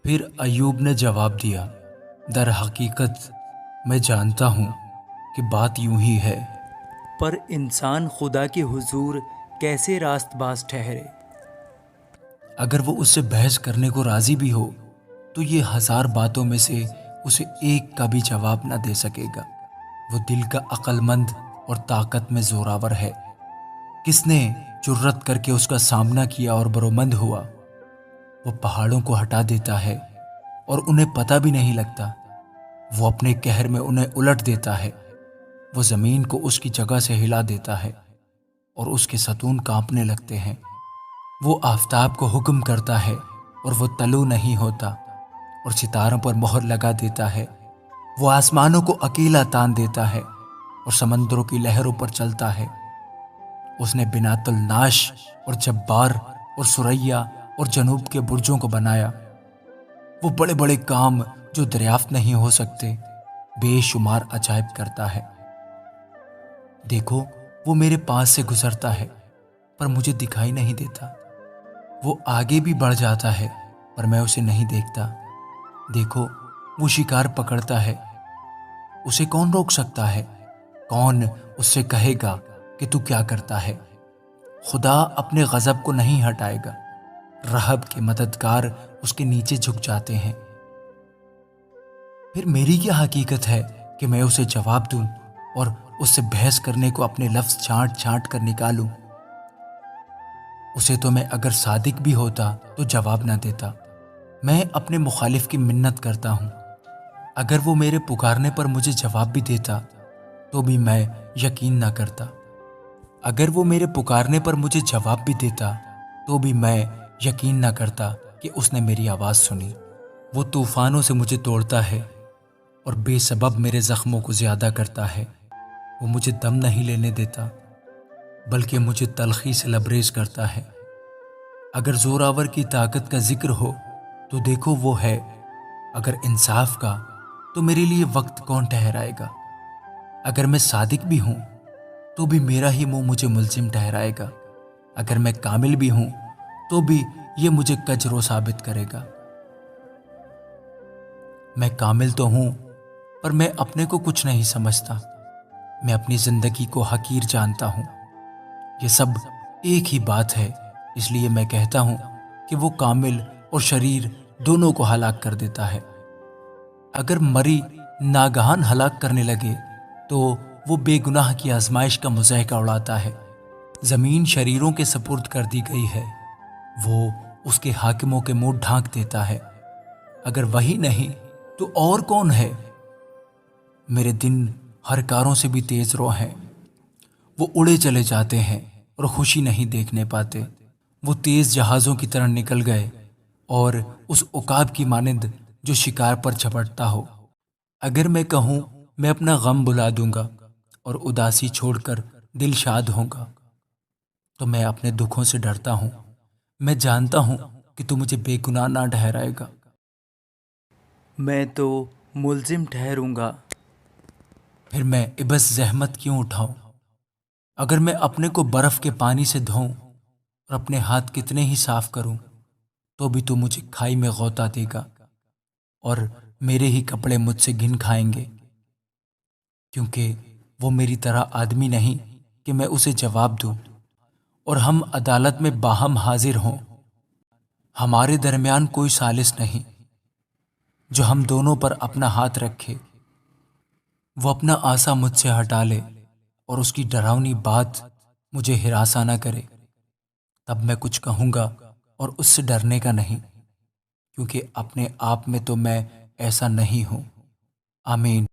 پھر ایوب نے جواب دیا، در حقیقت میں جانتا ہوں کہ بات یوں ہی ہے، پر انسان خدا کے حضور کیسے راست باز ٹھہرے؟ اگر وہ اس سے بحث کرنے کو راضی بھی ہو تو یہ 1000 باتوں میں سے اسے ایک کا بھی جواب نہ دے سکے گا۔ وہ دل کا عقل مند اور طاقت میں زوراور ہے۔ کس نے جرت کر کے اس کا سامنا کیا اور برومند ہوا؟ وہ پہاڑوں کو ہٹا دیتا ہے اور انہیں پتہ بھی نہیں لگتا۔ وہ اپنے قہر میں انہیں الٹ دیتا ہے۔ وہ زمین کو اس کی جگہ سے ہلا دیتا ہے اور اس کے ستون کانپنے لگتے ہیں۔ وہ آفتاب کو حکم کرتا ہے اور وہ طلوع نہیں ہوتا، اور ستاروں پر مہر لگا دیتا ہے۔ وہ آسمانوں کو اکیلا تان دیتا ہے اور سمندروں کی لہروں پر چلتا ہے۔ اس نے بنات الناش اور جبار اور سریا اور جنوب کے برجوں کو بنایا۔ وہ بڑے بڑے کام جو دریافت نہیں ہو سکتے بے شمار عجائب کرتا ہے۔ دیکھو، وہ میرے پاس سے گزرتا ہے پر مجھے دکھائی نہیں دیتا۔ وہ آگے بھی بڑھ جاتا ہے پر میں اسے نہیں دیکھتا۔ دیکھو، وہ شکار پکڑتا ہے، اسے کون روک سکتا ہے؟ کون اس سے کہے گا کہ تو کیا کرتا ہے؟ خدا اپنے غضب کو نہیں ہٹائے گا، رہب کے مددگار اس کے نیچے جھک جاتے ہیں۔ پھر میری کیا حقیقت ہے کہ میں اسے جواب دوں اور اس سے بحث کرنے کو اپنے لفظ چھانٹ چھانٹ کر نکالوں؟ اسے تو میں اگر صادق بھی ہوتا تو جواب نہ دیتا۔ میں اپنے مخالف کی منت کرتا ہوں، اگر وہ میرے پکارنے پر مجھے جواب بھی دیتا تو بھی میں یقین نہ کرتا۔ اگر وہ میرے پکارنے پر مجھے جواب بھی دیتا تو بھی میں یقین نہ کرتا کہ اس نے میری آواز سنی۔ وہ طوفانوں سے مجھے توڑتا ہے اور بے سبب میرے زخموں کو زیادہ کرتا ہے۔ وہ مجھے دم نہیں لینے دیتا بلکہ مجھے تلخی سے لبریز کرتا ہے۔ اگر زوراور کی طاقت کا ذکر ہو تو دیکھو وہ ہے، اگر انصاف کا تو میرے لیے وقت کون ٹھہرائے گا؟ اگر میں صادق بھی ہوں تو بھی میرا ہی منہ مجھے ملزم ٹھہرائے گا۔ اگر میں کامل بھی ہوں تو بھی یہ مجھے کجرو ثابت کرے گا۔ میں کامل تو ہوں پر میں اپنے کو کچھ نہیں سمجھتا۔ میں اپنی زندگی کو حقیر جانتا ہوں۔ یہ سب ایک ہی بات ہے، اس لیے میں کہتا ہوں کہ وہ کامل اور شریر دونوں کو ہلاک کر دیتا ہے۔ اگر مری ناگہان ہلاک کرنے لگے تو وہ بے گناہ کی آزمائش کا مضحکہ اڑاتا ہے۔ زمین شریروں کے سپرد کر دی گئی ہے، وہ اس کے حاکموں کے منہ ڈھانک دیتا ہے۔ اگر وہی نہیں تو اور کون ہے؟ میرے دن ہر کاروں سے بھی تیز رو ہیں، وہ اڑے چلے جاتے ہیں اور خوشی نہیں دیکھنے پاتے۔ وہ تیز جہازوں کی طرح نکل گئے اور اس عقاب کی مانند جو شکار پر جھپٹتا ہو۔ اگر میں کہوں میں اپنا غم بلا دوں گا اور اداسی چھوڑ کر دل شاد ہوں گا تو میں اپنے دکھوں سے ڈرتا ہوں۔ میں جانتا ہوں کہ تو مجھے بے گناہ نہ ٹھہرائے گا۔ میں تو ملزم ٹھہروں گا۔ پھر میں عبث زحمت کیوں اٹھاؤں؟ اگر میں اپنے کو برف کے پانی سے دھوؤں اور اپنے ہاتھ کتنے ہی صاف کروں تو بھی تو مجھے کھائی میں غوطہ دے گا اور میرے ہی کپڑے مجھ سے گھن کھائیں گے، کیونکہ وہ میری طرح آدمی نہیں کہ میں اسے جواب دوں اور ہم عدالت میں باہم حاضر ہوں۔ ہمارے درمیان کوئی ثالث نہیں جو ہم دونوں پر اپنا ہاتھ رکھے۔ وہ اپنا عصا مجھ سے ہٹا لے اور اس کی ڈراؤنی بات مجھے ہراساں نہ کرے، تب میں کچھ کہوں گا اور اس سے ڈرنے کا نہیں، کیونکہ اپنے آپ میں تو میں ایسا نہیں ہوں۔ آمین۔